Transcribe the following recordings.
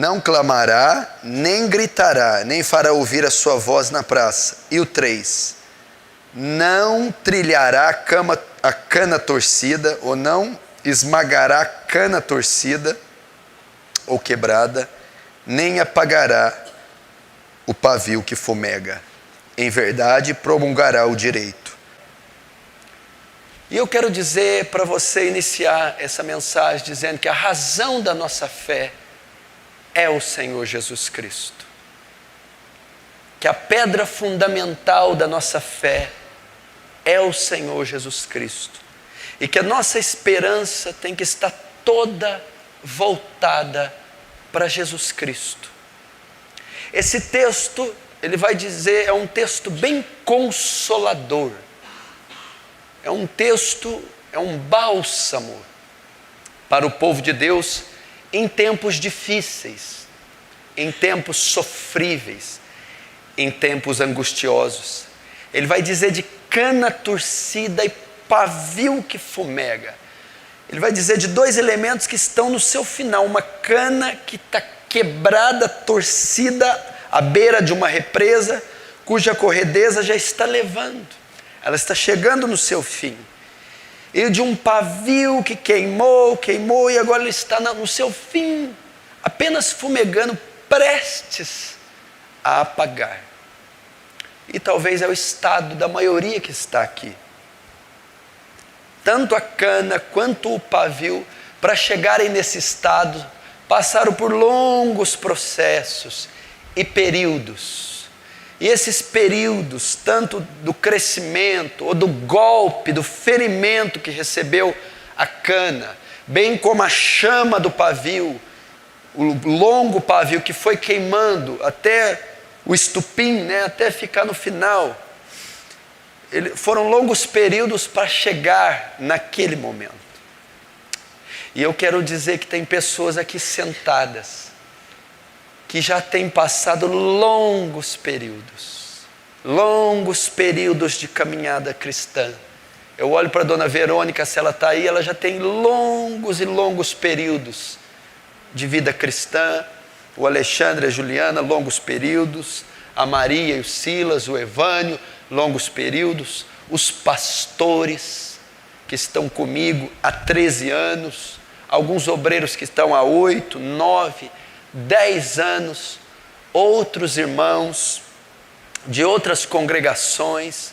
não clamará, nem gritará, nem fará ouvir a sua voz na praça. E o 3, não trilhará a cana torcida, ou não esmagará a cana torcida ou quebrada, nem apagará o pavio que fumega. Em verdade, promulgará o direito. E eu quero dizer para você iniciar essa mensagem dizendo que a razão da nossa fé é o Senhor Jesus Cristo. Que a pedra fundamental da nossa fé é o Senhor Jesus Cristo. E que a nossa esperança tem que estar toda voltada para Jesus Cristo. Esse texto, ele vai dizer, é um texto bem consolador. É um texto, é um bálsamo para o povo de Deus em tempos difíceis, em tempos sofríveis, em tempos angustiosos. Ele vai dizer de cana torcida e pavio que fumega. Ele vai dizer de dois elementos que estão no seu final. Uma cana que está quebrada, torcida, à beira de uma represa, cuja corredeza já está levando. Ela está chegando no seu fim. E de um pavio que queimou e agora ele está no seu fim, apenas fumegando, prestes a apagar. E talvez é o estado da maioria que está aqui. Tanto a cana quanto o pavio, para chegarem nesse estado, passaram por longos processos e períodos. E esses períodos, tanto do crescimento, ou do golpe, do ferimento que recebeu a cana, bem como a chama do pavio, o longo pavio que foi queimando até o estupim, até ficar no final, foram longos períodos para chegar naquele momento. E eu quero dizer que tem pessoas aqui sentadas, que já tem passado longos períodos de caminhada cristã. Eu olho para a dona Verônica, se ela está aí, ela já tem longos e longos períodos de vida cristã. O Alexandre, a Juliana, longos períodos. A Maria e o Silas, o Evânio, longos períodos. Os pastores que estão comigo há 13 anos. Alguns obreiros que estão há 8, 9, 10 anos, outros irmãos de outras congregações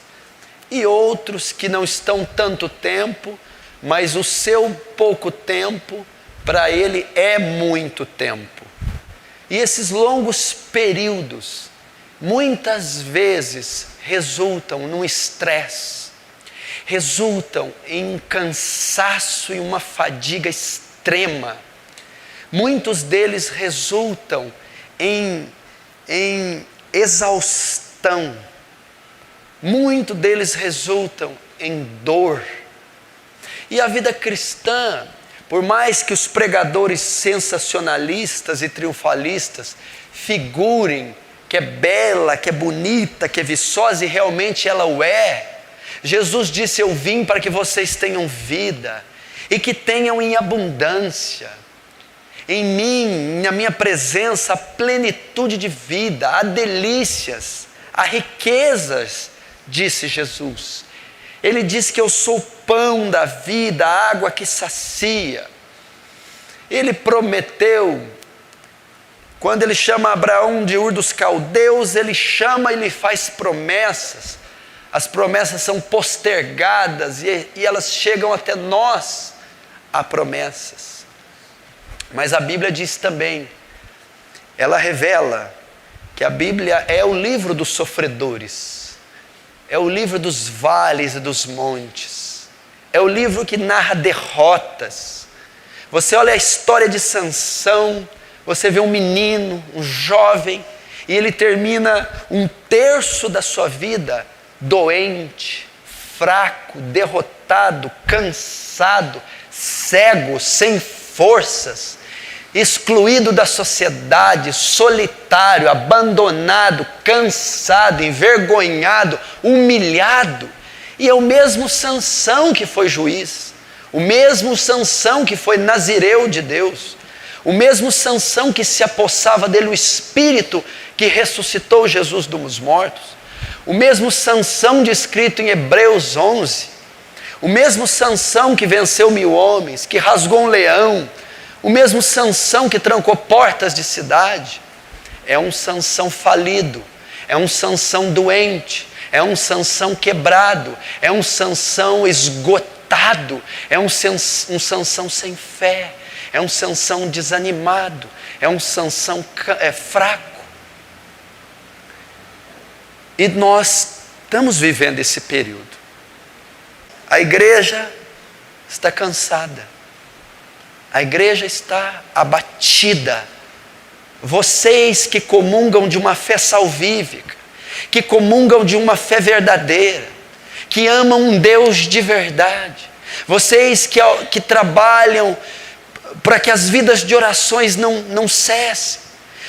e outros que não estão tanto tempo, mas o seu pouco tempo para ele é muito tempo. E esses longos períodos muitas vezes resultam num estresse, resultam em um cansaço e uma fadiga extrema. Muitos deles resultam em exaustão. Muitos deles resultam em dor. E a vida cristã, por mais que os pregadores sensacionalistas e triunfalistas figurem que é bela, que é bonita, que é viçosa, e realmente ela o é, Jesus disse: eu vim para que vocês tenham vida e que tenham em abundância. Em mim, na minha presença, há plenitude de vida, há delícias, há riquezas, disse Jesus. Ele disse que eu sou o pão da vida, a água que sacia. Ele prometeu, quando ele chama Abraão de Ur dos Caldeus, ele chama e lhe faz promessas. As promessas são postergadas e elas chegam até nós, há promessas. Mas a Bíblia diz também, ela revela que a Bíblia é o livro dos sofredores, é o livro dos vales e dos montes, é o livro que narra derrotas. Você olha a história de Sansão, você vê um menino, um jovem, e ele termina um terço da sua vida doente, fraco, derrotado, cansado, cego, sem forças, excluído da sociedade, solitário, abandonado, cansado, envergonhado, humilhado. E é o mesmo Sansão que foi juiz, o mesmo Sansão que foi nazireu de Deus, O mesmo Sansão que se apossava dele o espírito que ressuscitou Jesus dos mortos. O mesmo Sansão descrito em Hebreus 11. O mesmo Sansão que venceu 1000 homens, que rasgou um leão. O mesmo Sansão que trancou portas de cidade. É um Sansão falido. É um Sansão doente. É um Sansão quebrado. É um Sansão esgotado. É um Sansão sem fé. É um Sansão desanimado. É um Sansão fraco. E nós estamos vivendo esse período. A igreja está cansada. A igreja está abatida. Vocês que comungam de uma fé salvífica, que comungam de uma fé verdadeira, que amam um Deus de verdade, vocês que trabalham para que as vidas de orações não cessem,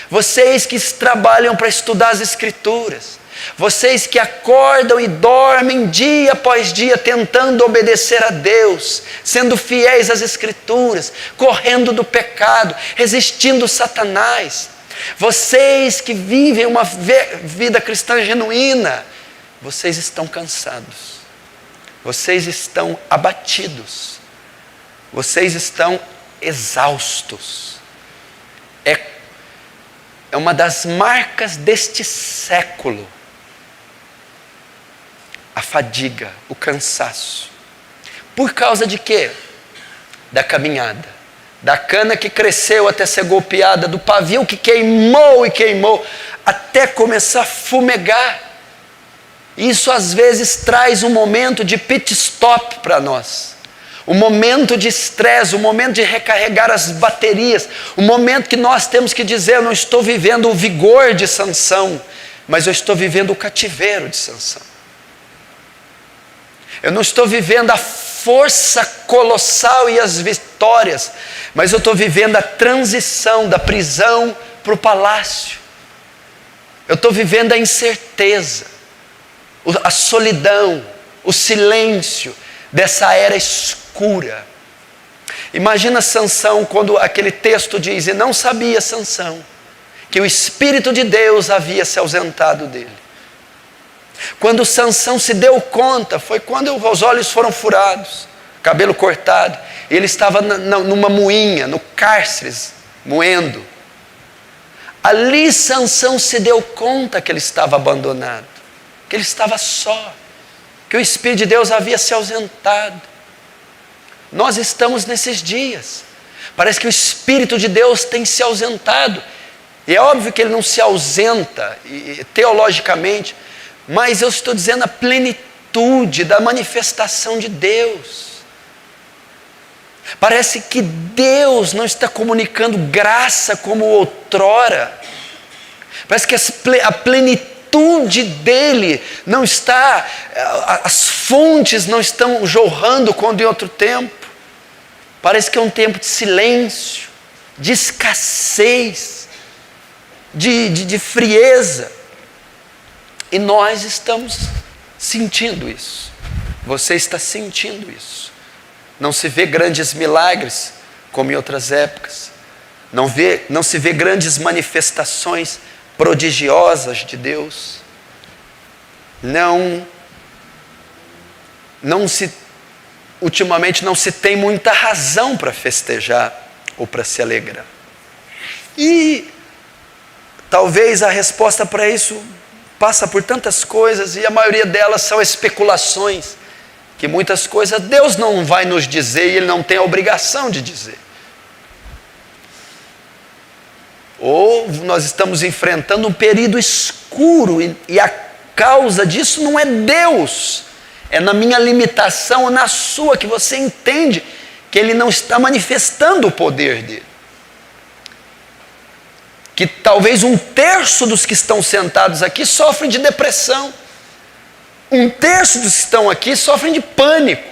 vocês que trabalham para estudar as Escrituras, vocês que acordam e dormem dia após dia tentando obedecer a Deus, sendo fiéis às Escrituras, correndo do pecado, resistindo Satanás, vocês que vivem uma vida cristã genuína, vocês estão cansados, vocês estão abatidos, vocês estão exaustos. É uma das marcas deste século. A fadiga, o cansaço. Por causa de quê? Da caminhada. Da cana que cresceu até ser golpeada, do pavio que queimou e queimou, até começar a fumegar. Isso às vezes traz um momento de pit stop para nós. Um momento de estresse, um momento de recarregar as baterias. Um momento que nós temos que dizer, eu não estou vivendo o vigor de Sansão, mas eu estou vivendo o cativeiro de Sansão. Eu não estou vivendo a força colossal e as vitórias, mas eu estou vivendo a transição da prisão para o palácio. Eu estou vivendo a incerteza, a solidão, o silêncio dessa era escura. Imagina Sansão quando aquele texto diz, e não sabia Sansão que o Espírito de Deus havia se ausentado dele. Quando Sansão se deu conta, foi quando os olhos foram furados, cabelo cortado, e ele estava numa moinha, no cárcere, moendo. Ali Sansão se deu conta que ele estava abandonado, que ele estava só, que o Espírito de Deus havia se ausentado. Nós estamos nesses dias, parece que o Espírito de Deus tem se ausentado, e é óbvio que ele não se ausenta teologicamente, mas eu estou dizendo a plenitude da manifestação de Deus. Parece que Deus não está comunicando graça como outrora. Parece que a plenitude dele não está, as fontes não estão jorrando quando em outro tempo. Parece que é um tempo de silêncio, de escassez, de frieza. E nós estamos sentindo isso. Você está sentindo isso. Não se vê grandes milagres como em outras épocas. Não se vê grandes manifestações prodigiosas de Deus. Ultimamente não se tem muita razão para festejar ou para se alegrar. E talvez a resposta para isso passa por tantas coisas, e a maioria delas são especulações, que muitas coisas Deus não vai nos dizer e Ele não tem a obrigação de dizer. Ou nós estamos enfrentando um período escuro, e a causa disso não é Deus, é na minha limitação ou na sua, que você entende que Ele não está manifestando o poder dEle. Que talvez 1/3 dos que estão sentados aqui sofrem de depressão. 1/3 dos que estão aqui sofrem de pânico.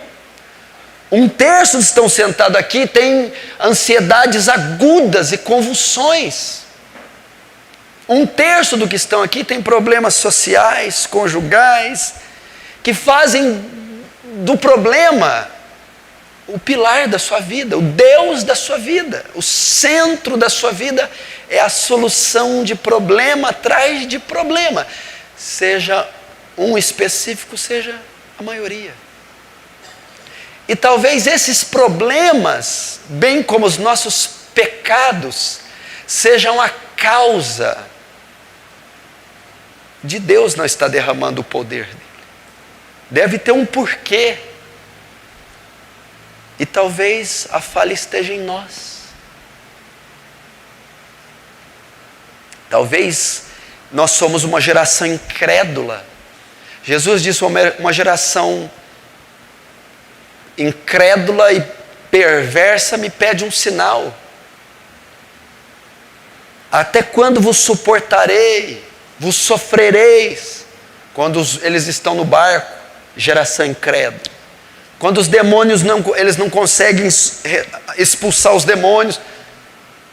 1/3 dos que estão sentados aqui tem ansiedades agudas e convulsões. 1/3 do que estão aqui tem problemas sociais, conjugais, que fazem do problema o pilar da sua vida, o Deus da sua vida, o centro da sua vida é a solução de problema atrás de problema, seja um específico, seja a maioria. E talvez esses problemas, bem como os nossos pecados, sejam a causa de Deus não estar derramando o poder dele. Deve ter um porquê. E talvez a falha esteja em nós. Talvez nós somos uma geração incrédula. Jesus disse uma geração incrédula e perversa me pede um sinal. Até quando vos suportarei, vos sofrereis? Quando eles estão no barco, geração incrédula. Quando os demônios eles não conseguem expulsar os demônios,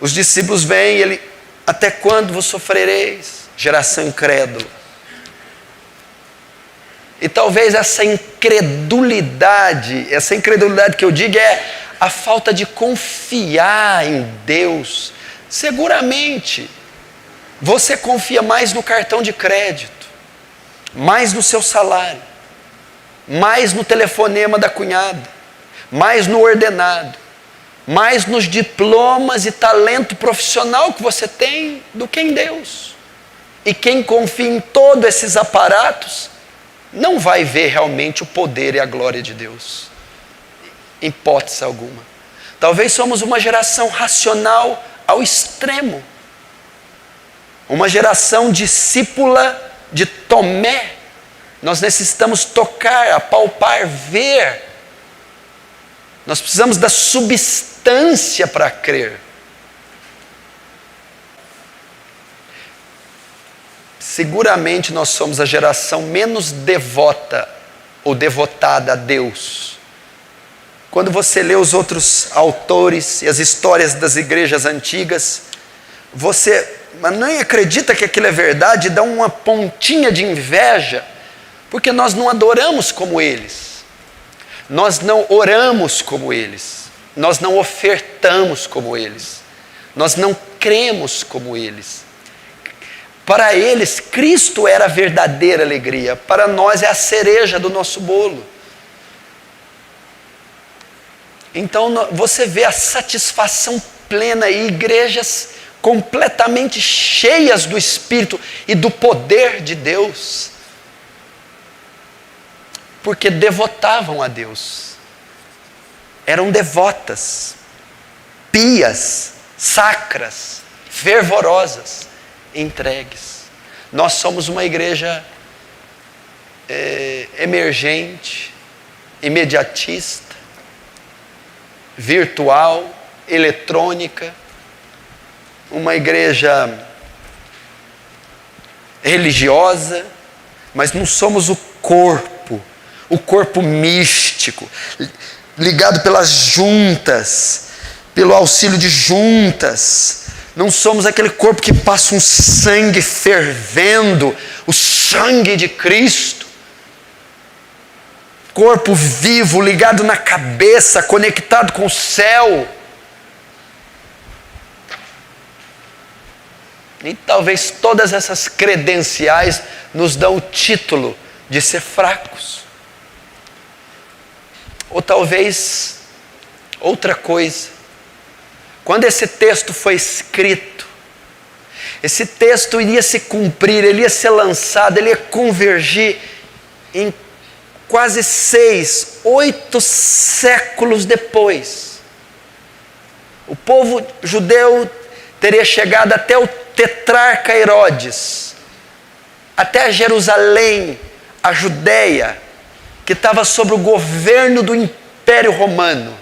os discípulos vêm, até quando vos sofrereis? Geração incrédula. E talvez essa incredulidade que eu digo é a falta de confiar em Deus. Seguramente, você confia mais no cartão de crédito, mais no seu salário, mais no telefonema da cunhada, mais no ordenado, mais nos diplomas e talento profissional que você tem do que em Deus. E quem confia em todos esses aparatos não vai ver realmente o poder e a glória de Deus, em hipótese alguma. Talvez somos uma geração racional ao extremo, uma geração discípula de Tomé. Nós necessitamos tocar, apalpar, ver. Nós precisamos da substância para crer. Seguramente nós somos a geração menos devota ou devotada a Deus. Quando você lê os outros autores e as histórias das igrejas antigas, você nem acredita que aquilo é verdade, dá uma pontinha de inveja, porque nós não adoramos como eles, nós não oramos como eles, nós não ofertamos como eles, nós não cremos como eles. Para eles, Cristo era a verdadeira alegria, para nós é a cereja do nosso bolo. Então você vê a satisfação plena e igrejas completamente cheias do Espírito e do poder de Deus, porque devotavam a Deus, eram devotas, pias, sacras, fervorosas, entregues. Nós somos uma igreja emergente, imediatista, virtual, eletrônica, uma igreja religiosa, mas não somos o corpo místico, ligado pelas juntas, pelo auxílio de juntas. Não somos aquele corpo que passa um sangue fervendo, o sangue de Cristo. Corpo vivo, ligado na cabeça, conectado com o céu. E talvez todas essas credenciais nos dão o título de ser fracos. Ou talvez outra coisa. Quando esse texto foi escrito, esse texto iria se cumprir, ele ia ser lançado, ele ia convergir em quase 6, 8 séculos depois. O povo judeu teria chegado até o tetrarca Herodes, até Jerusalém, a Judéia, que estava sob o governo do Império Romano.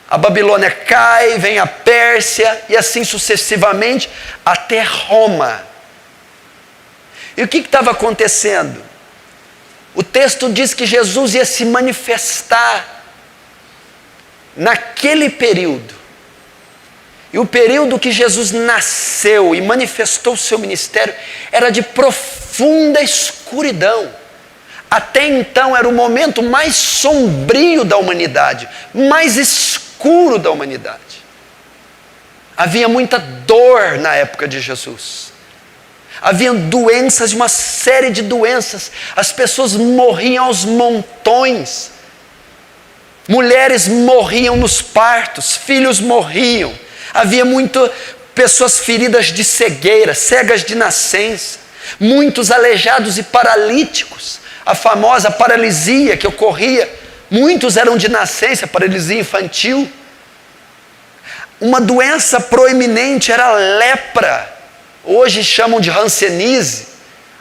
A Babilônia cai, vem a Pérsia e assim sucessivamente até Roma. E o que estava acontecendo? O texto diz que Jesus ia se manifestar naquele período. E o período que Jesus nasceu e manifestou o seu ministério era de profunda escuridão. Até então era o momento mais sombrio da humanidade, mais escuro da humanidade. Havia muita dor na época de Jesus. Havia doenças, uma série de doenças. As pessoas morriam aos montões. Mulheres morriam nos partos, filhos morriam. Havia muitas pessoas feridas de cegueira, cegas de nascença. Muitos aleijados e paralíticos. A famosa paralisia que ocorria. Muitos eram de nascença, paralisia infantil. Uma doença proeminente era a lepra. Hoje chamam de hanseníase.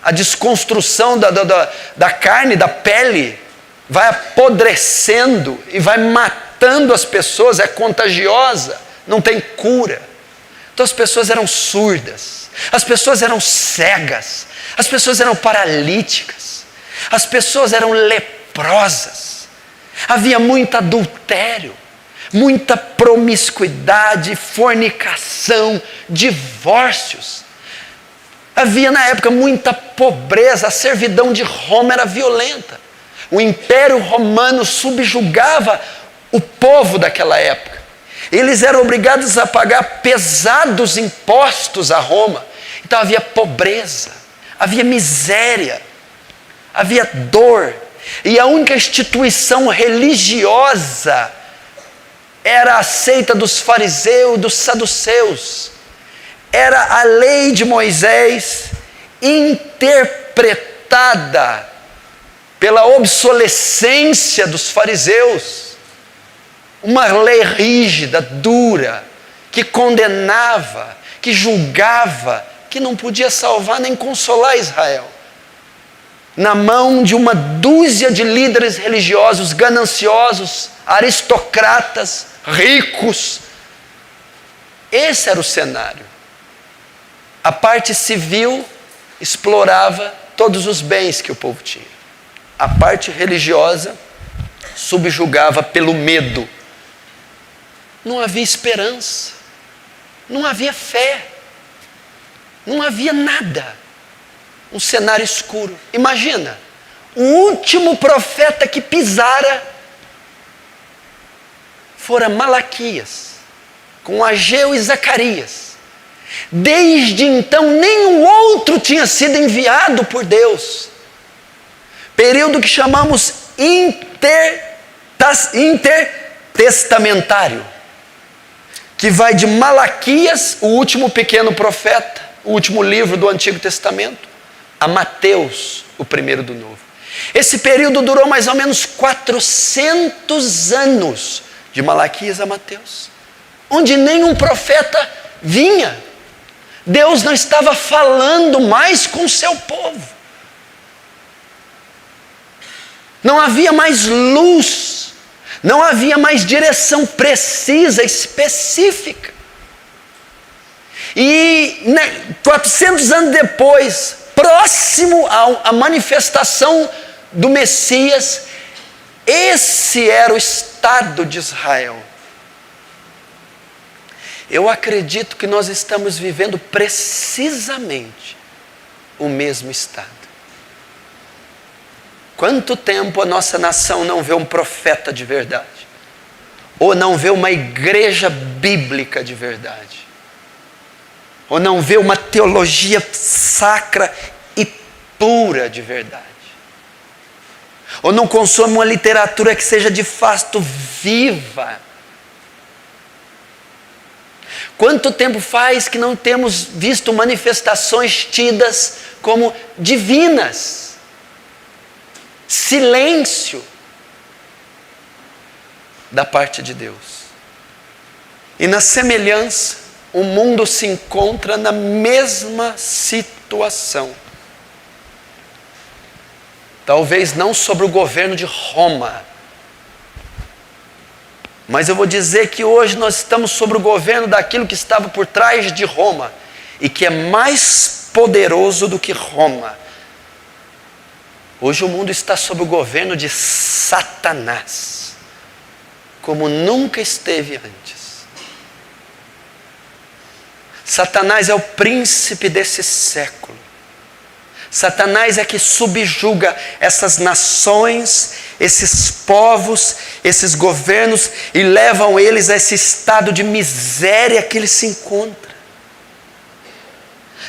A desconstrução da carne, da pele, vai apodrecendo e vai matando as pessoas, é contagiosa, não tem cura. Então as pessoas eram surdas, as pessoas eram cegas, as pessoas eram paralíticas, as pessoas eram leprosas. Havia muito adultério, muita promiscuidade, fornicação, divórcios. Havia na época muita pobreza, a servidão de Roma era violenta. O Império Romano subjugava o povo daquela época. Eles eram obrigados a pagar pesados impostos a Roma. Então havia pobreza, havia miséria, havia dor. E a única instituição religiosa era a seita dos fariseus, dos saduceus. Era a lei de Moisés interpretada pela obsolescência dos fariseus. Uma lei rígida, dura, que condenava, que julgava, que não podia salvar nem consolar Israel. Na mão de uma dúzia de líderes religiosos gananciosos, aristocratas, ricos. Esse era o cenário. A parte civil explorava todos os bens que o povo tinha. A parte religiosa subjugava pelo medo. Não havia esperança, não havia fé, não havia nada. Um cenário escuro. Imagina, o último profeta que pisara fora Malaquias, com Ageu e Zacarias. Desde então, nenhum outro tinha sido enviado por Deus. Período que chamamos intertestamentário, que vai de Malaquias, o último pequeno profeta, o último livro do Antigo Testamento, a Mateus, o primeiro do Novo. Esse período durou mais ou menos 400 anos, de Malaquias a Mateus, onde nenhum profeta vinha. Deus não estava falando mais com o seu povo. Não havia mais luz, não havia mais direção precisa, específica. E 400 anos depois, próximo à manifestação do Messias, esse era o estado de Israel. Eu acredito que nós estamos vivendo precisamente o mesmo estado. Quanto tempo a nossa nação não vê um profeta de verdade? Ou não vê uma igreja bíblica de verdade? Ou não vê uma teologia sacra e pura de verdade? Ou não consome uma literatura que seja de fato viva? Quanto tempo faz que não temos visto manifestações tidas como divinas? Silêncio da parte de Deus. E na semelhança, o mundo se encontra na mesma situação. Talvez não sobre o governo de Roma, mas eu vou dizer que hoje nós estamos sobre o governo daquilo que estava por trás de Roma e que é mais poderoso do que Roma. Hoje o mundo está sob o governo de Satanás, como nunca esteve antes. Satanás é o príncipe desse século. Satanás é que subjuga essas nações, esses povos, esses governos e levam eles a esse estado de miséria que eles se encontram.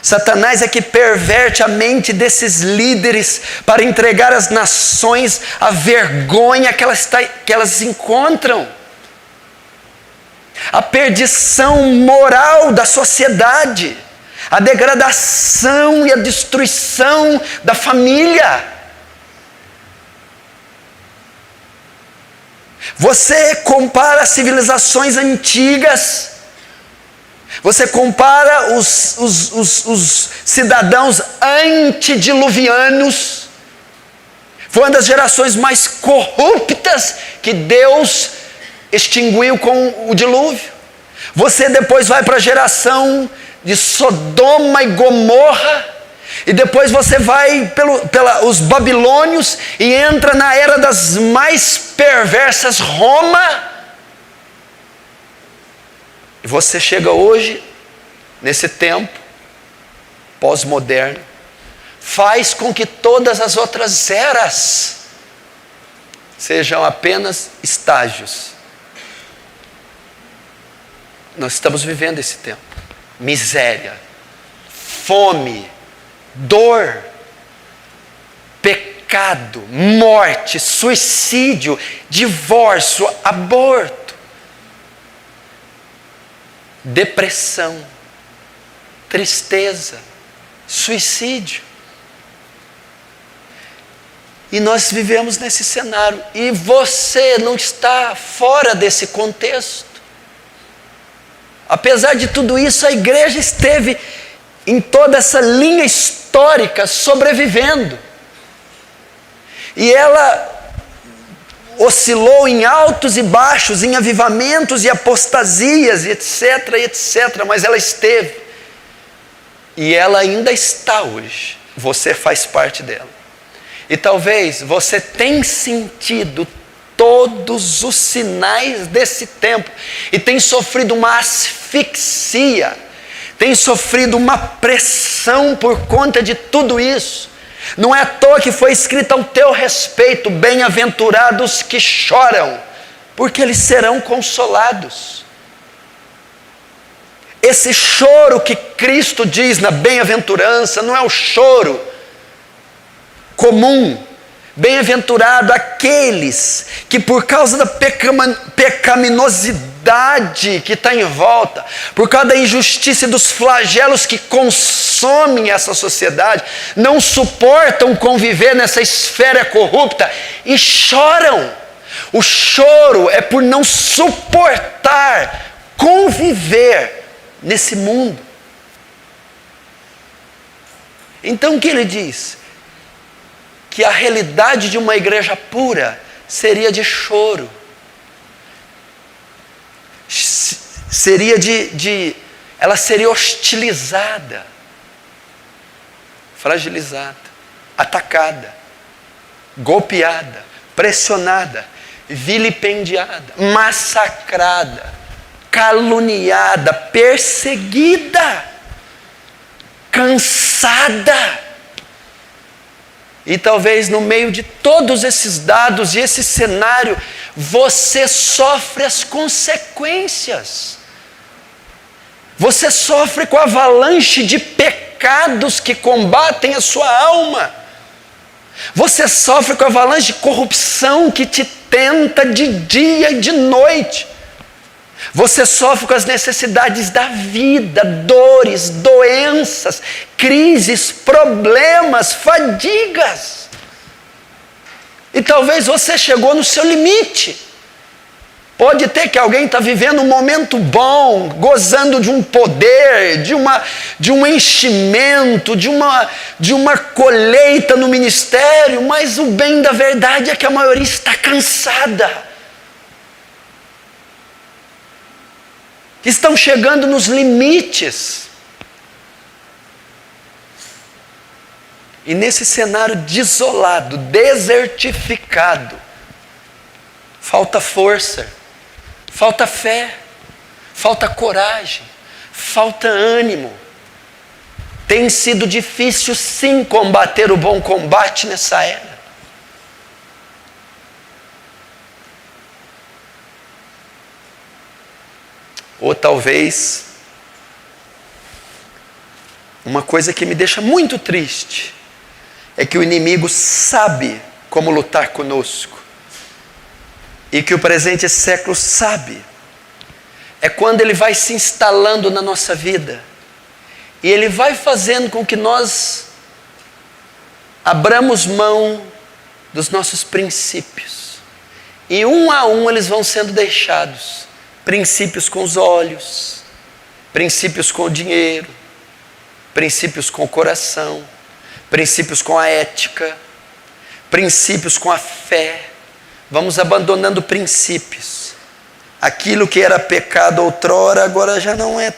Satanás é que perverte a mente desses líderes para entregar às nações a vergonha que elas encontram. A perdição moral da sociedade, a degradação e a destruição da família. Você compara civilizações antigas, você compara os cidadãos antediluvianos, foi uma das gerações mais corruptas que Deus extinguiu com o dilúvio. Você depois vai para a geração de Sodoma e Gomorra, e depois você vai pelos babilônios e entra na era das mais perversas, Roma. E você chega hoje, nesse tempo pós-moderno, faz com que todas as outras eras sejam apenas estágios. Nós estamos vivendo esse tempo. Miséria, fome, dor, pecado, morte, suicídio, divórcio, aborto, depressão, tristeza, suicídio. E nós vivemos nesse cenário. E você não está fora desse contexto. Apesar de tudo isso, a igreja esteve em toda essa linha histórica sobrevivendo. E ela oscilou em altos e baixos, em avivamentos e apostasias, etc, etc. Mas ela esteve. E ela ainda está hoje. Você faz parte dela. E talvez você tenha sentido todos os sinais desse tempo e tem sofrido uma asfixia, tem sofrido uma pressão por conta de tudo isso. Não é à toa que foi escrito ao teu respeito: bem-aventurados que choram, porque eles serão consolados. Esse choro que Cristo diz na bem-aventurança não é o choro comum. Bem-aventurado aqueles que por causa da pecaminosidade que está em volta, por causa da injustiça e dos flagelos que consomem essa sociedade, não suportam conviver nessa esfera corrupta e choram. O choro é por não suportar conviver nesse mundo. Então o que ele diz? Que a realidade de uma igreja pura seria de choro, seria ela seria hostilizada, fragilizada, atacada, golpeada, pressionada, vilipendiada, massacrada, caluniada, perseguida, cansada. E talvez no meio de todos esses dados e esse cenário, você sofre as consequências. Você sofre com a avalanche de pecados que combatem a sua alma. Você sofre com a avalanche de corrupção que te tenta de dia e de noite. Você sofre com as necessidades da vida, dores, doenças, crises, problemas, fadigas. E talvez você chegou no seu limite. Pode ter que alguém está vivendo um momento bom, gozando de um poder, de um enchimento, de uma colheita no ministério, mas o bem da verdade é que a maioria está cansada. Estão chegando nos limites. E nesse cenário desolado, desertificado, falta força, falta fé, falta coragem, falta ânimo. Tem sido difícil sim combater o bom combate nessa era. Ou talvez, uma coisa que me deixa muito triste, é que o inimigo sabe como lutar conosco. E que o presente século sabe. É quando ele vai se instalando na nossa vida. E ele vai fazendo com que nós abramos mão dos nossos princípios. E um a um eles vão sendo deixados. Princípios com os olhos, princípios com o dinheiro, princípios com o coração, princípios com a ética, princípios com a fé. Vamos abandonando princípios. Aquilo que era pecado outrora, agora já não é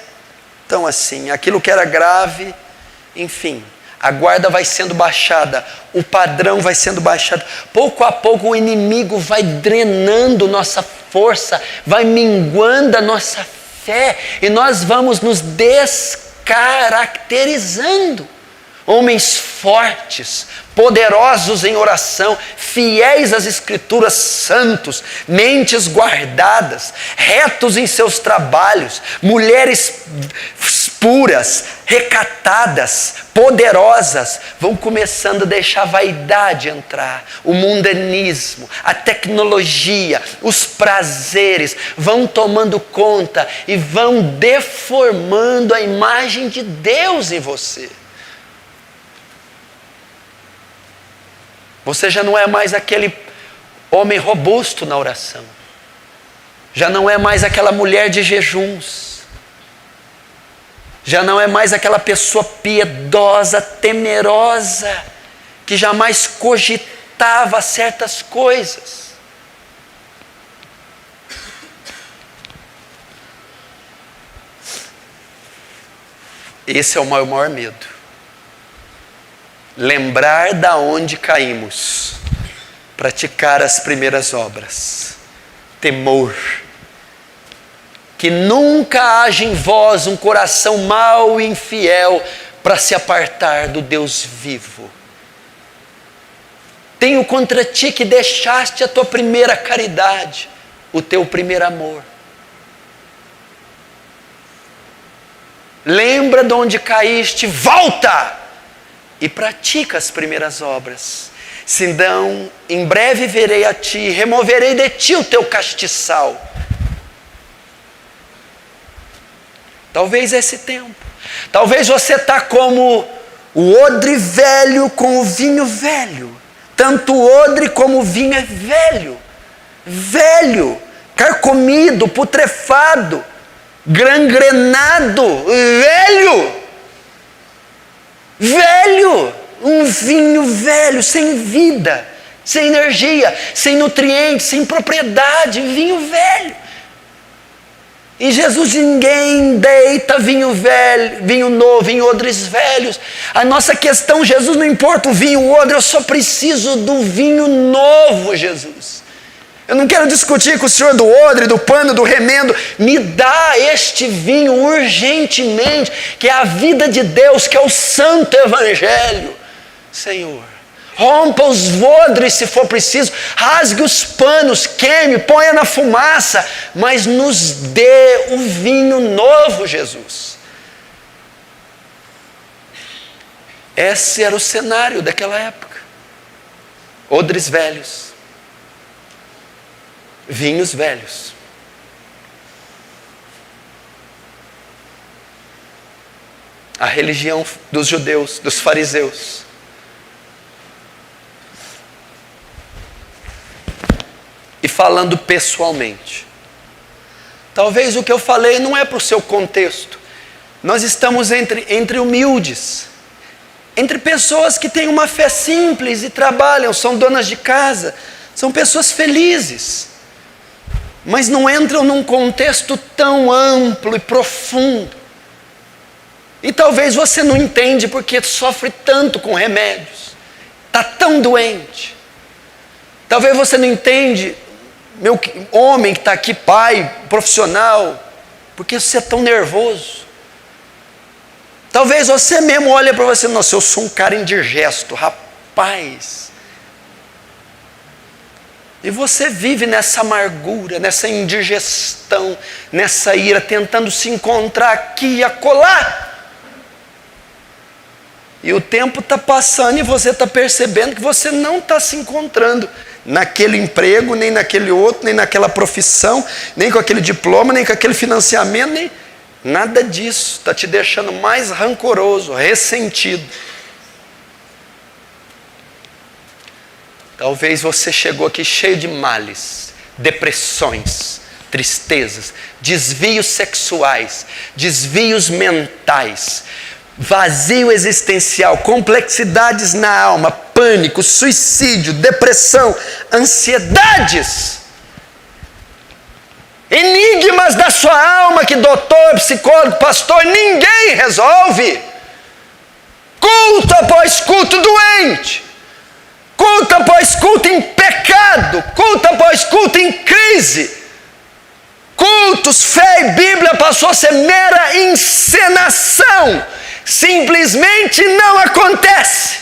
tão assim. Aquilo que era grave, enfim, a guarda vai sendo baixada, o padrão vai sendo baixado. Pouco a pouco o inimigo vai drenando nossa força, vai minguando a nossa fé, e nós vamos nos descaracterizando. Homens fortes, poderosos em oração, fiéis às Escrituras, santos, mentes guardadas, retos em seus trabalhos, mulheres puras, recatadas, poderosas, vão começando a deixar a vaidade entrar, o mundanismo, a tecnologia, os prazeres, vão tomando conta e vão deformando a imagem de Deus em você. Você já não é mais aquele homem robusto na oração. Já não é mais aquela mulher de jejuns. Já não é mais aquela pessoa piedosa, temerosa, que jamais cogitava certas coisas. Esse é o meu maior medo. Lembrar da onde caímos, praticar as primeiras obras, temor, que nunca haja em vós um coração mau e infiel para se apartar do Deus vivo. Tenho contra ti que deixaste a tua primeira caridade, o teu primeiro amor. Lembra de onde caíste, volta! E pratica as primeiras obras. Senão, em breve verei a ti, removerei de ti o teu castiçal. Talvez esse tempo. Talvez você está como o odre velho com o vinho velho. Tanto o odre como o vinho é velho. Velho, carcomido, putrefado, gangrenado, velho. Velho, um vinho velho, sem vida, sem energia, sem nutrientes, sem propriedade, vinho velho. E Jesus, ninguém deita vinho velho, vinho novo, em odres velhos. A nossa questão, Jesus, não importa o vinho, o odre, eu só preciso do vinho novo, Jesus. Eu não quero discutir com o Senhor do odre, do pano, do remendo. Me dá este vinho urgentemente, que é a vida de Deus, que é o santo evangelho. Senhor, rompa os odres se for preciso, rasgue os panos, queime, ponha na fumaça, mas nos dê o vinho novo, Jesus. Esse era o cenário daquela época. Odres velhos, vinhos velhos. A religião dos judeus, dos fariseus. E falando pessoalmente, talvez o que eu falei não é para o seu contexto. Nós estamos entre humildes, entre pessoas que têm uma fé simples e trabalham, são donas de casa, são pessoas felizes, mas não entram num contexto tão amplo e profundo. E talvez você não entende porque sofre tanto com remédios, está tão doente. Talvez você não entende, meu homem que está aqui, pai, profissional, porque você é tão nervoso. Talvez você mesmo olhe para você, nossa, eu sou um cara indigesto, rapaz. E você vive nessa amargura, nessa indigestão, nessa ira, tentando se encontrar aqui e acolá. E o tempo está passando e você está percebendo que você não está se encontrando naquele emprego, nem naquele outro, nem naquela profissão, nem com aquele diploma, nem com aquele financiamento, nem nada disso. Está te deixando mais rancoroso, ressentido. Talvez você chegou aqui cheio de males, depressões, tristezas, desvios sexuais, desvios mentais, vazio existencial, complexidades na alma, pânico, suicídio, depressão, ansiedades, enigmas da sua alma que doutor, psicólogo, pastor, ninguém resolve. Culto após culto doente, culto após culto em pecado, culto após culto em crise. Cultos, fé e Bíblia passou a ser mera encenação. Simplesmente não acontece,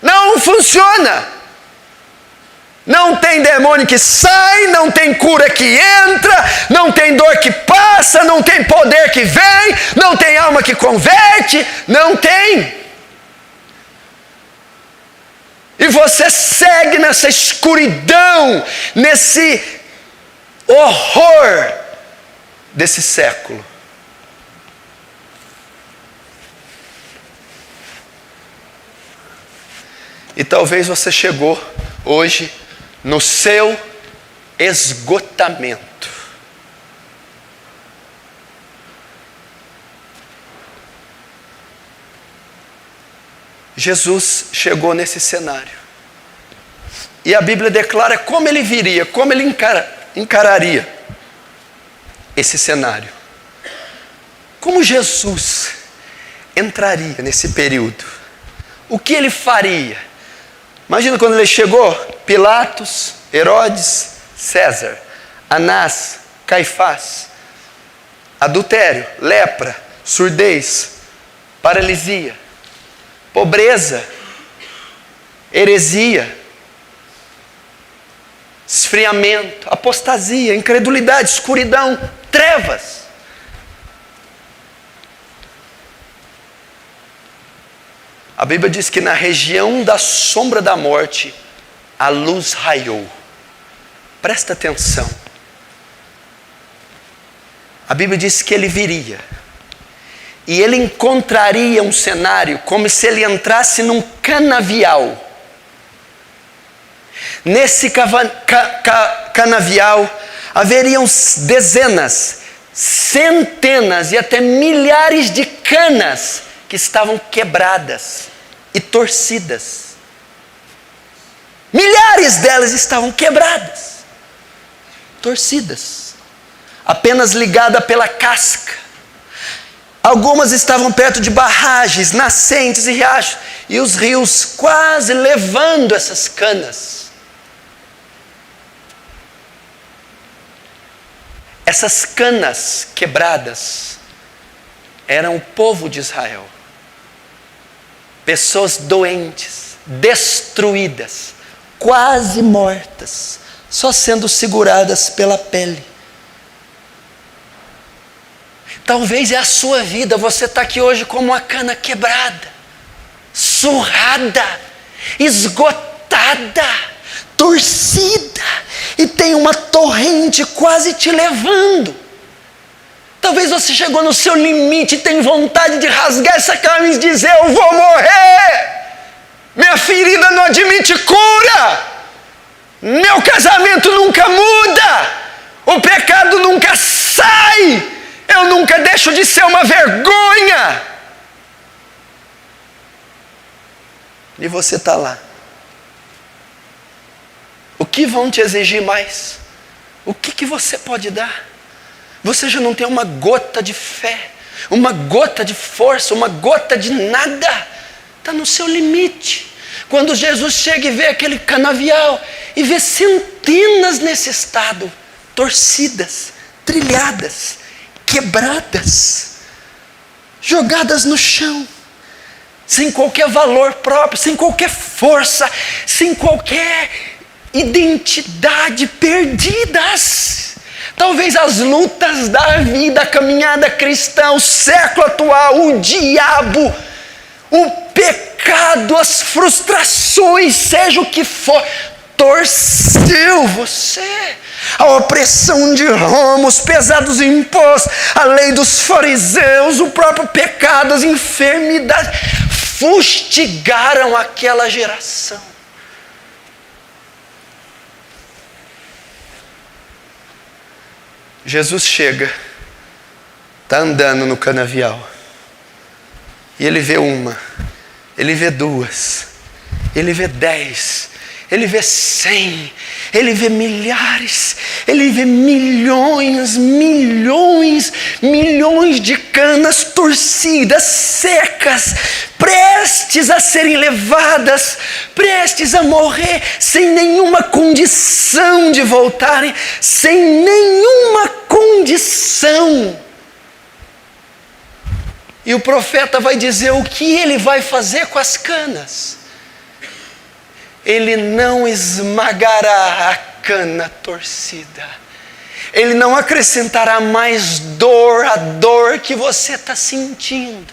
não funciona. Não tem demônio que sai, não tem cura que entra, não tem dor que passa, não tem poder que vem, não tem alma que converte, não tem. E você segue nessa escuridão, nesse horror desse século. E talvez você chegou hoje no seu esgotamento. Jesus chegou nesse cenário. E a Bíblia declara como ele viria, como ele encararia esse cenário. Como Jesus entraria nesse período? O que ele faria? Imagina quando ele chegou, Pilatos, Herodes, César, Anás, Caifás, adultério, lepra, surdez, paralisia, pobreza, heresia, esfriamento, apostasia, incredulidade, escuridão, trevas. A Bíblia diz que na região da sombra da morte, a luz raiou. Presta atenção. A Bíblia diz que ele viria. E ele encontraria um cenário como se ele entrasse num canavial. Nesse canavial haveriam dezenas, centenas e até milhares de canas que estavam quebradas e torcidas. Milhares delas estavam quebradas, torcidas, apenas ligadas pela casca. Algumas estavam perto de barragens, nascentes e riachos, e os rios quase levando essas canas. Essas canas quebradas eram o povo de Israel. Pessoas doentes, destruídas, quase mortas, só sendo seguradas pela pele. Talvez é a sua vida, você está aqui hoje como uma cana quebrada, surrada, esgotada, torcida, e tem uma torrente quase te levando. Talvez você chegou no seu limite e tem vontade de rasgar essa camisa e dizer: eu vou morrer, minha ferida não admite cura, meu casamento nunca muda, o pecado nunca sai, eu nunca deixo de ser uma vergonha. E você está lá. O que vão te exigir mais? O que você pode dar? Você já não tem uma gota de fé, uma gota de força, uma gota de nada. Está no seu limite. Quando Jesus chega e vê aquele canavial e vê centenas nesse estado, torcidas, trilhadas, quebradas, jogadas no chão. sem qualquer valor próprio, sem qualquer força, sem qualquer identidade, perdidas. Talvez as lutas da vida, a caminhada cristã, o século atual, o diabo, o pecado, as frustrações, seja o que for, torceu você. A opressão de Roma, os pesados impostos, a lei dos fariseus, o próprio pecado, as enfermidades, fustigaram aquela geração. Jesus chega, está andando no canavial, e ele vê uma, ele vê duas, ele vê 10, ele vê 100, ele vê milhares, ele vê milhões de canas torcidas, secas, prestes a serem levadas, prestes a morrer, sem nenhuma condição de voltarem, sem nenhuma condição. E o profeta vai dizer o que ele vai fazer com as canas. Ele não esmagará a cana torcida. Ele não acrescentará mais dor à dor que você está sentindo.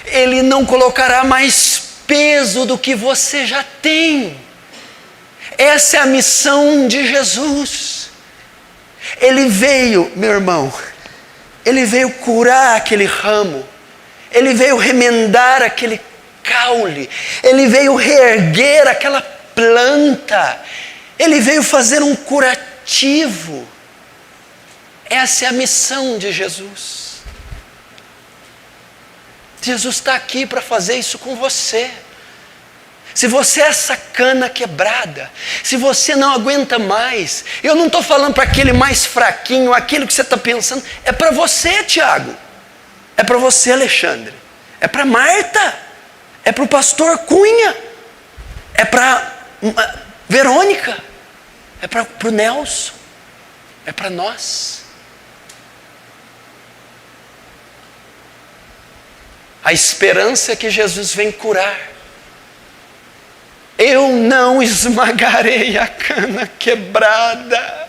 Ele não colocará mais peso do que você já tem. Essa é a missão de Jesus. Ele veio, meu irmão, ele veio curar aquele ramo. Ele veio remendar aquele caule. Ele veio reerguer aquela planta. Ele veio fazer um curativo. Essa é a missão de Jesus. Jesus está aqui para fazer isso com você. Se você é essa cana quebrada, se você não aguenta mais, eu não estou falando para aquele mais fraquinho, aquele que você está pensando, é para você, Tiago, é para você, Alexandre, é para Marta, é para o pastor Cunha, é para Verônica, é para o Nelson, é para nós. A esperança é que Jesus vem curar. Eu não esmagarei a cana quebrada.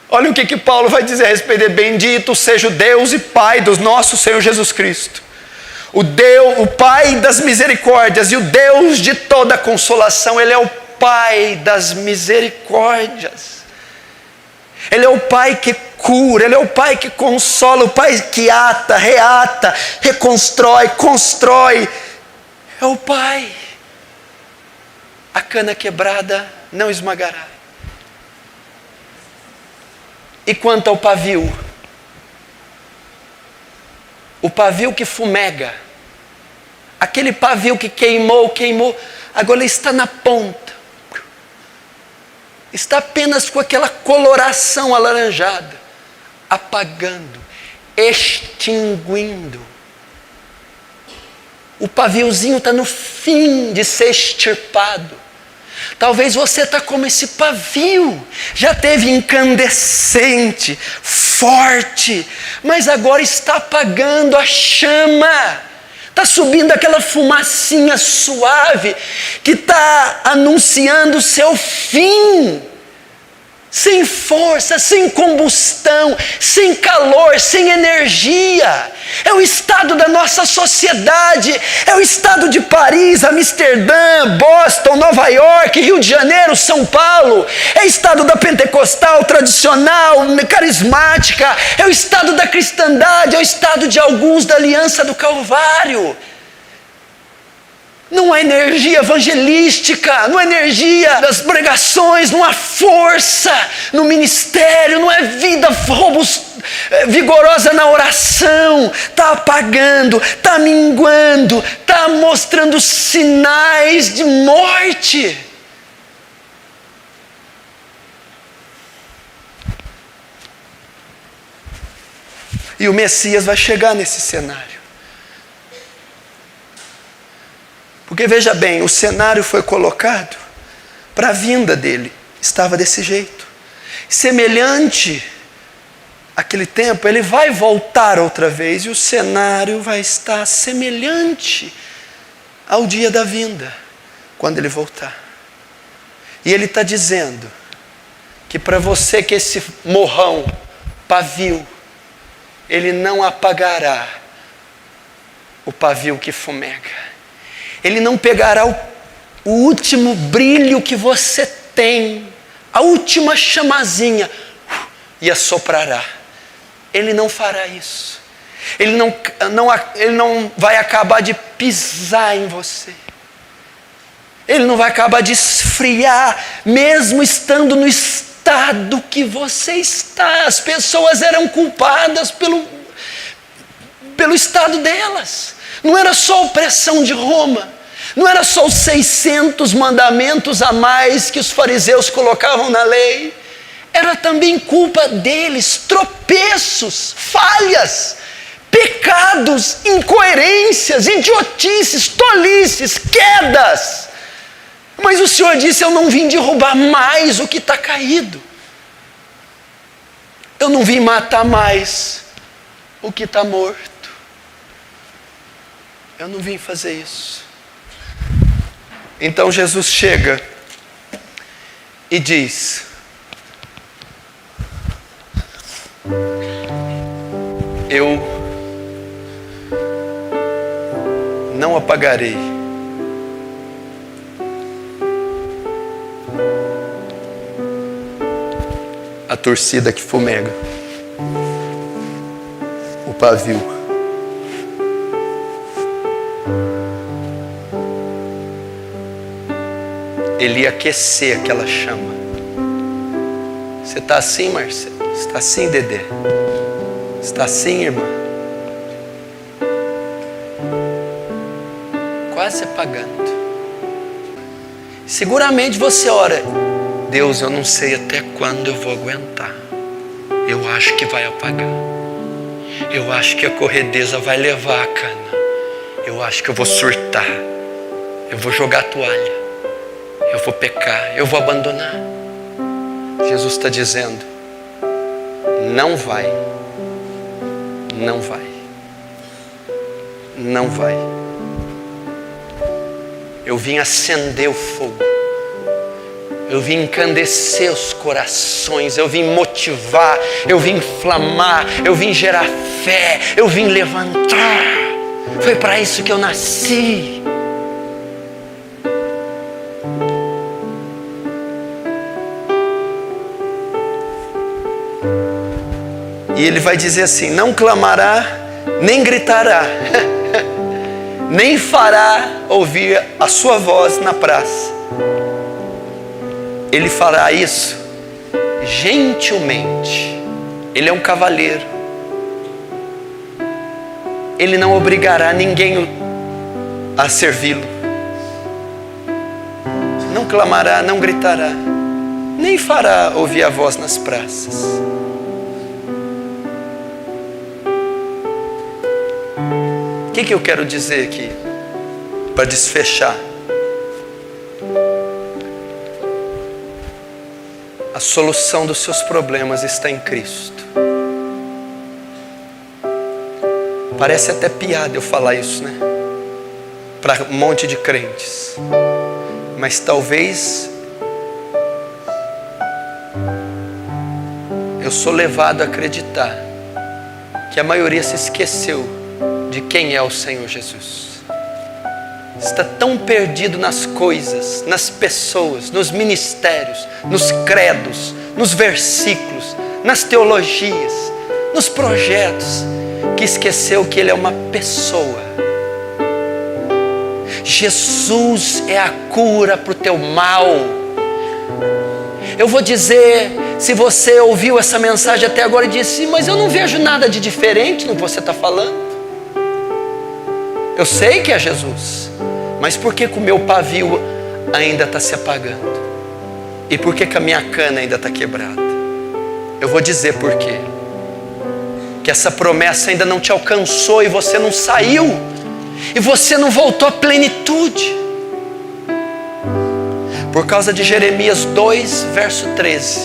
Olha o que Paulo vai dizer a respeito dele. Bendito seja o Deus e Pai do nosso Senhor Jesus Cristo. O Pai das misericórdias e o Deus de toda consolação. Ele é o Pai das misericórdias. Ele é o Pai que cura, Ele é o Pai que consola, o Pai que ata, reata, reconstrói, constrói. É o Pai. A cana quebrada não esmagará. E quanto ao pavio? O pavio que fumega, aquele pavio que queimou, agora ele está na ponta. Está apenas com aquela coloração alaranjada, apagando, extinguindo. O paviozinho está no fim de ser extirpado. Talvez você está como esse pavio, já teve incandescente, forte, mas agora está apagando a chama. Está subindo aquela fumacinha suave que está anunciando o seu fim. Sem força, sem combustão, sem calor, sem energia. É o estado da nossa sociedade. É o estado de Paris, Amsterdã, Boston, Nova York, Rio de Janeiro, São Paulo. É o estado da pentecostal, tradicional, carismática. É o estado da cristandade, é o estado de alguns da Aliança do Calvário. Não há energia evangelística, não há energia das pregações, não há força no ministério, não é vida vigorosa na oração. Está apagando, está minguando, está mostrando sinais de morte. E o Messias vai chegar nesse cenário. Porque veja bem, o cenário foi colocado para a vinda dele. Estava desse jeito. Semelhante aquele tempo, ele vai voltar outra vez e o cenário vai estar semelhante ao dia da vinda, quando ele voltar. E ele está dizendo que para você que esse morrão, pavio, ele não apagará o pavio que fumega. Ele não pegará o último brilho que você tem, a última chamazinha, e assoprará. Ele não fará isso. Ele não vai acabar de pisar em você. Ele não vai acabar de esfriar, mesmo estando no estado que você está. As pessoas eram culpadas pelo estado delas. Não era só a opressão de Roma, não era só os 600 mandamentos a mais que os fariseus colocavam na lei, era também culpa deles, tropeços, falhas, pecados, incoerências, idiotices, tolices, quedas. Mas o Senhor disse: eu não vim derrubar mais o que está caído, eu não vim matar mais o que está morto. Eu não vim fazer isso. Então Jesus chega e diz: eu não apagarei a torcida que fumega, o pavio. Ele ia aquecer aquela chama. Você está assim, Marcelo? Você está assim, Dedé? Você está assim, irmã? Quase apagando. Seguramente você ora: Deus, eu não sei até quando eu vou aguentar. Eu acho que vai apagar. Eu acho que a corredeza vai levar a cana. Eu acho que eu vou surtar. Eu vou jogar a toalha. Eu vou pecar, eu vou abandonar. Jesus está dizendo: não vai, não vai, não vai. Eu vim acender o fogo, eu vim encandecer os corações, eu vim motivar, eu vim inflamar, eu vim gerar fé, eu vim levantar. Foi para isso que eu nasci. E ele vai dizer assim: não clamará, nem gritará, nem fará ouvir a sua voz na praça. Ele fará isso gentilmente. Ele é um cavalheiro. Ele não obrigará ninguém a servi-lo. Não clamará, não gritará, nem fará ouvir a voz nas praças. O que eu quero dizer aqui, para desfechar? A solução dos seus problemas está em Cristo. Parece até piada eu falar isso, né? Para um monte de crentes. Mas talvez eu sou levado a acreditar que a maioria se esqueceu de quem é o Senhor Jesus. Está tão perdido nas coisas, nas pessoas, nos ministérios, nos credos, nos versículos, nas teologias, nos projetos, que esqueceu que Ele é uma pessoa. Jesus é a cura para o teu mal. Eu vou dizer, se você ouviu essa mensagem até agora e disse: mas eu não vejo nada de diferente no que você está falando. Eu sei que é Jesus, mas por que o meu pavio ainda está se apagando? E por que a minha cana ainda está quebrada? Eu vou dizer por quê. Que essa promessa ainda não te alcançou e você não saiu, e você não voltou à plenitude. Por causa de Jeremias 2, verso 13.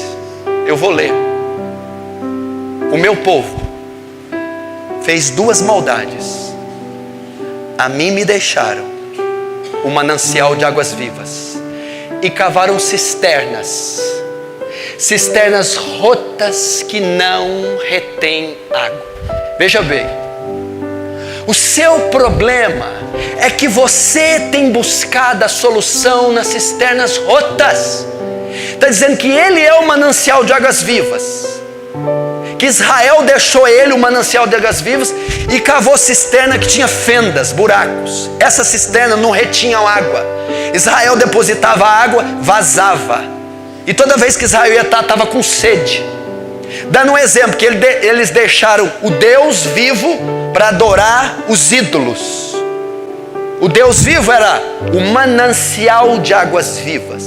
Eu vou ler. o meu povo fez duas maldades. A mim me deixaram o manancial de águas vivas e cavaram cisternas rotas que não retêm água. Veja bem, o seu problema é que você tem buscado a solução nas cisternas rotas. Está dizendo que ele é o manancial de águas vivas, que Israel deixou ele o manancial de águas vivas e cavou cisterna que tinha fendas, buracos. Essa cisterna não retinha água. Israel depositava água, vazava, e toda vez que Israel ia estar, estava com sede. Dando um exemplo, que eles deixaram o Deus vivo para adorar os ídolos. O Deus vivo era o manancial de águas vivas,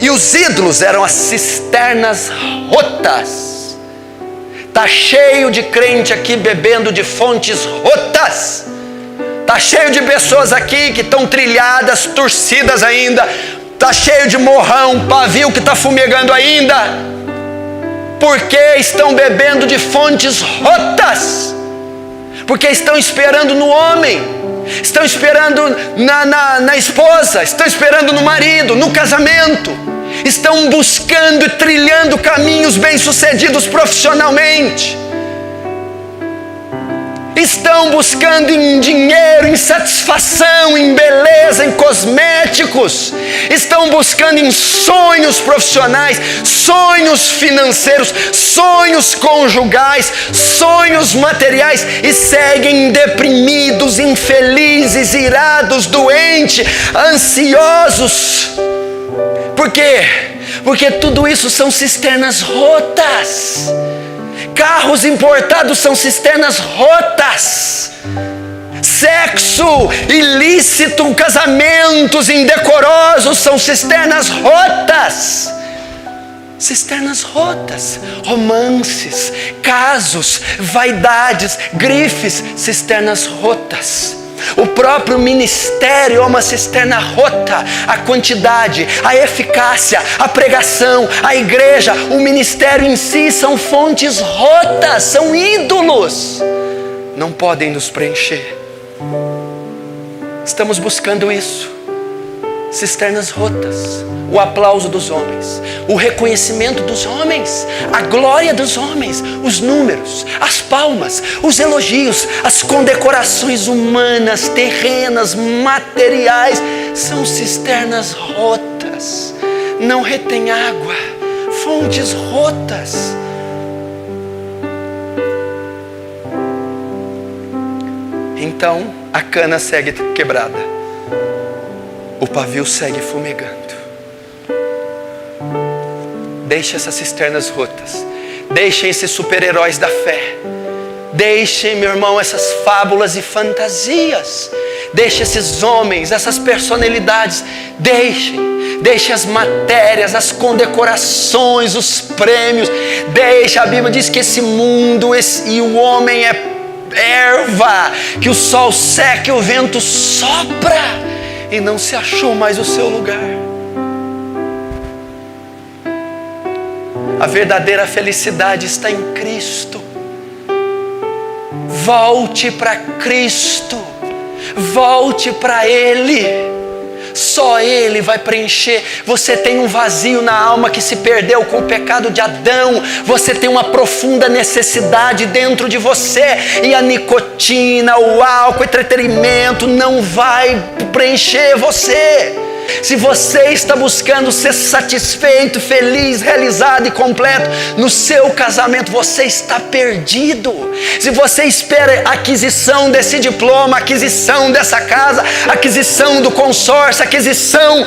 e os ídolos eram as cisternas rotas. Está cheio de crente aqui bebendo de fontes rotas. Está cheio de pessoas aqui que estão trilhadas, torcidas ainda. Está cheio de morrão, pavio que está fumegando ainda, porque estão bebendo de fontes rotas, porque estão esperando no homem, estão esperando na esposa, estão esperando no marido, no casamento, estão buscando e trilhando caminhos bem-sucedidos profissionalmente, estão buscando em dinheiro, em satisfação, em beleza, em cosméticos, estão buscando em sonhos profissionais, sonhos financeiros, sonhos conjugais, sonhos materiais, e seguem deprimidos, infelizes, irados, doentes, ansiosos. Por quê? Porque tudo isso são cisternas rotas. Carros importados são cisternas rotas. Sexo ilícito, casamentos indecorosos são cisternas rotas. Cisternas rotas. Romances, casos, vaidades, grifes, cisternas rotas. O próprio ministério é uma cisterna rota. A quantidade, a eficácia, a pregação, a igreja, o ministério em si são fontes rotas, são ídolos. Não podem nos preencher. Estamos buscando isso. Cisternas rotas. O aplauso dos homens, o reconhecimento dos homens, a glória dos homens, os números, as palmas, os elogios, as condecorações humanas, terrenas, materiais, são cisternas rotas, não retém água, fontes rotas. Então a cana segue quebrada, o pavio segue fumegando. Deixe essas cisternas rotas. Deixem esses super-heróis da fé. Deixem, meu irmão, essas fábulas e fantasias. Deixe esses homens, essas personalidades. Deixe as matérias, as condecorações, os prêmios. Deixe, a Bíblia diz que esse mundo e o homem é erva, que o sol seca e o vento sopra, e não se achou mais o seu lugar. A verdadeira felicidade está em Cristo. Volte para Cristo. Volte para Ele. Só Ele vai preencher. Você tem um vazio na alma que se perdeu com o pecado de Adão. Você tem uma profunda necessidade dentro de você. E a nicotina, o álcool, o entretenimento não vai preencher você. Se você está buscando ser satisfeito, feliz, realizado e completo no seu casamento, você está perdido. Se você espera a aquisição desse diploma, aquisição dessa casa, aquisição do consórcio, aquisição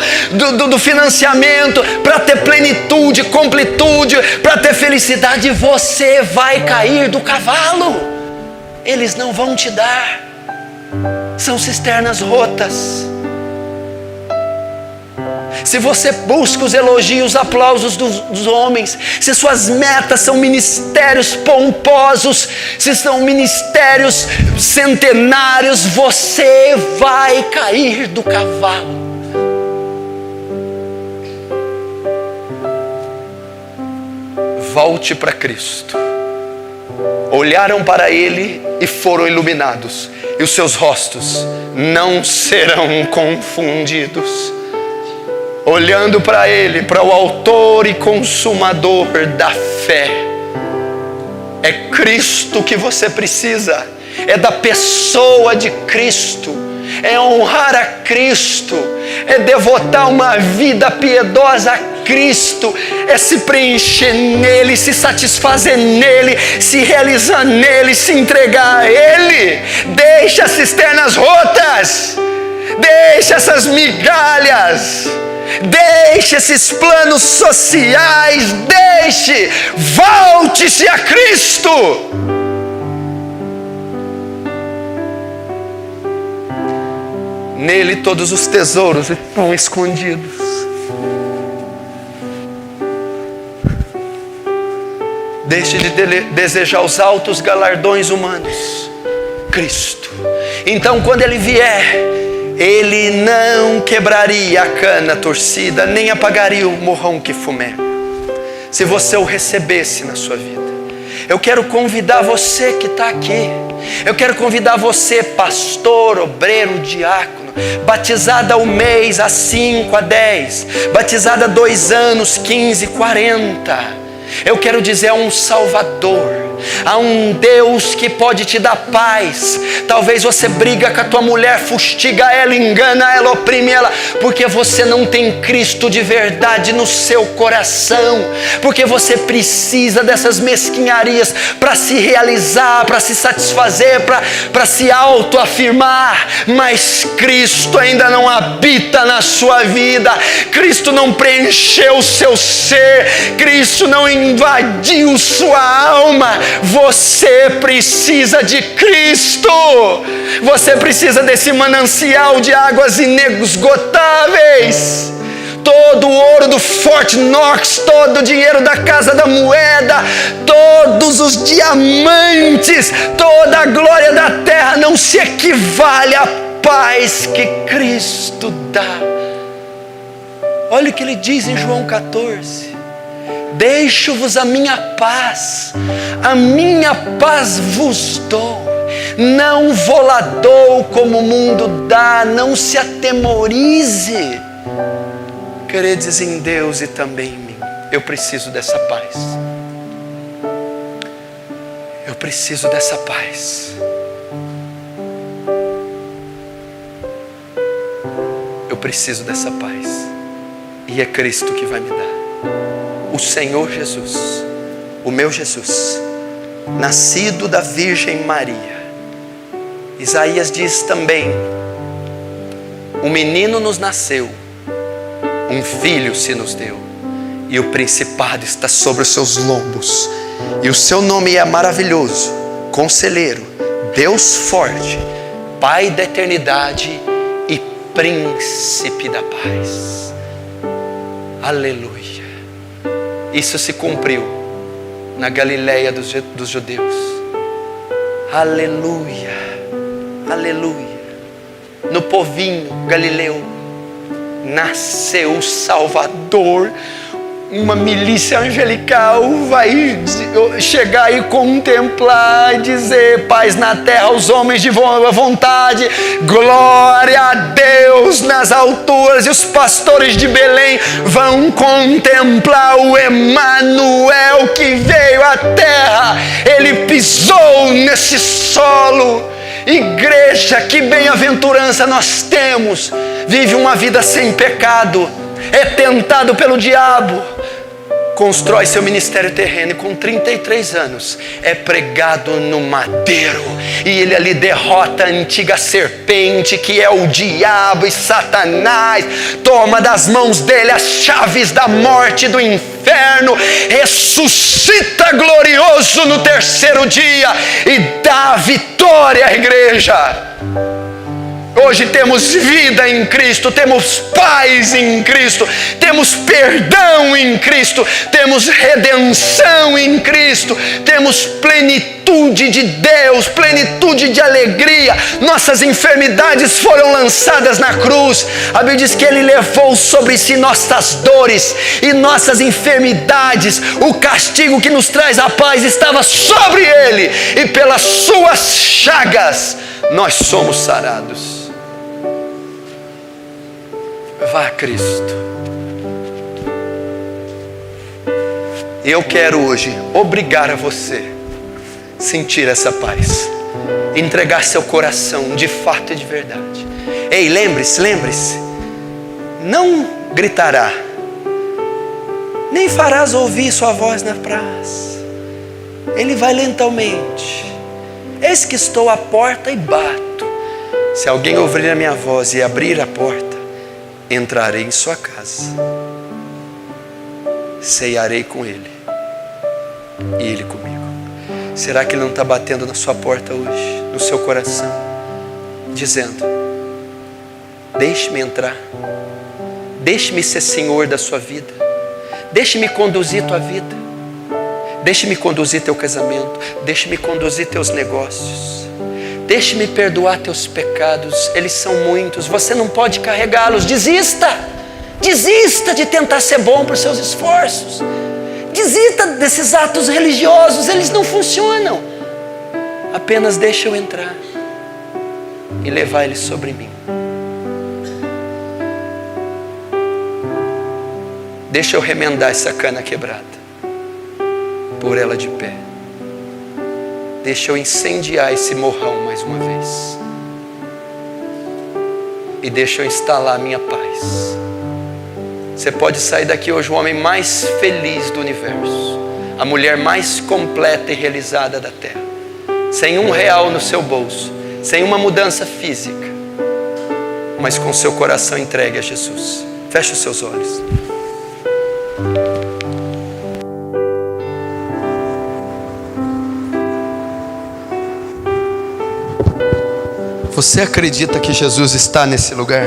do financiamento para ter plenitude, completude, para ter felicidade, você vai cair do cavalo. Eles não vão te dar. São cisternas rotas. Se você busca os elogios, os aplausos dos homens, se suas metas são ministérios pomposos, se são ministérios centenários, você vai cair do cavalo. Volte para Cristo. olharam para ele e foram iluminados, e os seus rostos não serão confundidos. Olhando para ele, para o autor e consumador da fé. É Cristo que você precisa, é da pessoa de Cristo, é honrar a Cristo, é devotar uma vida piedosa a Cristo, é se preencher nele, se satisfazer nele, se realizar nele, se entregar a ele. Deixa as cisternas rotas, deixa essas migalhas, deixe esses planos sociais, volte-se a Cristo. Nele todos os tesouros estão escondidos. Deixe de desejar os altos galardões humanos. Cristo. Então, quando Ele vier, Ele não quebraria a cana torcida, nem apagaria o morrão que fumega, se você o recebesse na sua vida. Eu quero convidar você que está aqui, eu quero convidar você, pastor, obreiro, diácono, batizada há 1 mês, há 5, há 10, batizada há 2 anos, 15, 40. Eu quero dizer, há um Salvador, há um Deus que pode te dar paz. Talvez você briga com a tua mulher, fustiga ela, engana ela, oprime ela, porque você não tem Cristo de verdade no seu coração, porque você precisa dessas mesquinharias para se realizar, para se satisfazer, para se autoafirmar, mas Cristo ainda não habita na sua vida, Cristo não preencheu o seu ser, Cristo não invadiu sua alma. Você precisa de Cristo. Você precisa desse manancial de águas inesgotáveis. Todo o ouro do Fort Knox, todo o dinheiro da Casa da Moeda, todos os diamantes, toda a glória da terra não se equivale à paz que Cristo dá. Olha o que ele diz em João 14. Deixo-vos a minha paz vos dou, não vou-la dou como o mundo dá, não se atemorize. Credes em Deus e também em mim. Eu preciso dessa paz. Eu preciso dessa paz. Eu preciso dessa paz. E é Cristo que vai me dar. O Senhor Jesus, o meu Jesus, nascido da Virgem Maria. Isaías diz também: um menino nos nasceu, um filho se nos deu, e o principado está sobre os seus lombos, e o seu nome é maravilhoso, Conselheiro, Deus forte, Pai da eternidade e Príncipe da paz. Aleluia. Isso se cumpriu na Galileia dos judeus. Aleluia, aleluia. No povinho galileu nasceu o Salvador. Uma milícia angelical vai chegar e contemplar e dizer: paz na terra aos homens de boa vontade, glória a Deus nas alturas. E os pastores de Belém vão contemplar o Emanuel que veio à terra. Ele pisou nesse solo. Igreja, que bem-aventurança nós temos. Vive uma vida sem pecado, é tentado pelo diabo, constrói seu ministério terreno e com 33 anos é pregado no madeiro, e ele ali derrota a antiga serpente que é o diabo e Satanás, toma das mãos dele as chaves da morte e do inferno, ressuscita glorioso no 3º dia e dá vitória à igreja. Hoje temos vida em Cristo, temos paz em Cristo, temos perdão em Cristo, temos redenção em Cristo, temos plenitude de Deus, plenitude de alegria. Nossas enfermidades foram lançadas na cruz. A Bíblia diz que Ele levou sobre si nossas dores e nossas enfermidades. O castigo que nos traz a paz estava sobre Ele, e pelas suas chagas nós somos sarados. Vá a Cristo. Eu quero hoje obrigar a você a sentir essa paz, entregar seu coração de fato e de verdade. Ei, lembre-se, não gritará, nem farás ouvir sua voz na praça. Ele vai lentamente. Eis que estou à porta e bato. Se alguém ouvir a minha voz e abrir a porta, entrarei em sua casa, ceiarei com ele e ele comigo. Será que ele não está batendo na sua porta hoje, no seu coração, dizendo: deixe-me entrar, deixe-me ser senhor da sua vida, deixe-me conduzir tua vida, deixe-me conduzir teu casamento, deixe-me conduzir teus negócios, deixe-me perdoar teus pecados, eles são muitos, você não pode carregá-los. Desista de tentar ser bom para os seus esforços, desista desses atos religiosos, eles não funcionam. Apenas deixa eu entrar e levar eles sobre mim. Deixa eu remendar essa cana quebrada, pôr ela de pé. Deixa eu incendiar esse morrão mais uma vez. E deixa eu instalar a minha paz. Você pode sair daqui hoje o homem mais feliz do universo, a mulher mais completa e realizada da terra, sem R$1 no seu bolso, sem uma mudança física, mas com seu coração entregue a Jesus. Feche os seus olhos. Você acredita que Jesus está nesse lugar?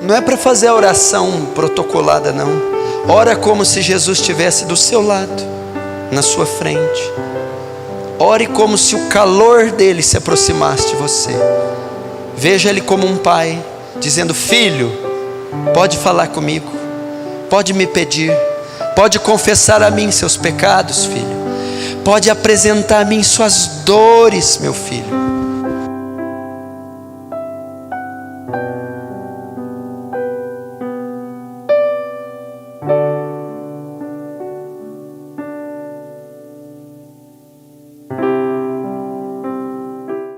Não é para fazer a oração protocolada, não. Ora como se Jesus estivesse do seu lado, na sua frente. Ore como se o calor dele se aproximasse de você. Veja ele como um pai, dizendo: filho, pode falar comigo, pode me pedir, pode confessar a mim seus pecados, filho. Pode apresentar a mim suas dores, meu filho.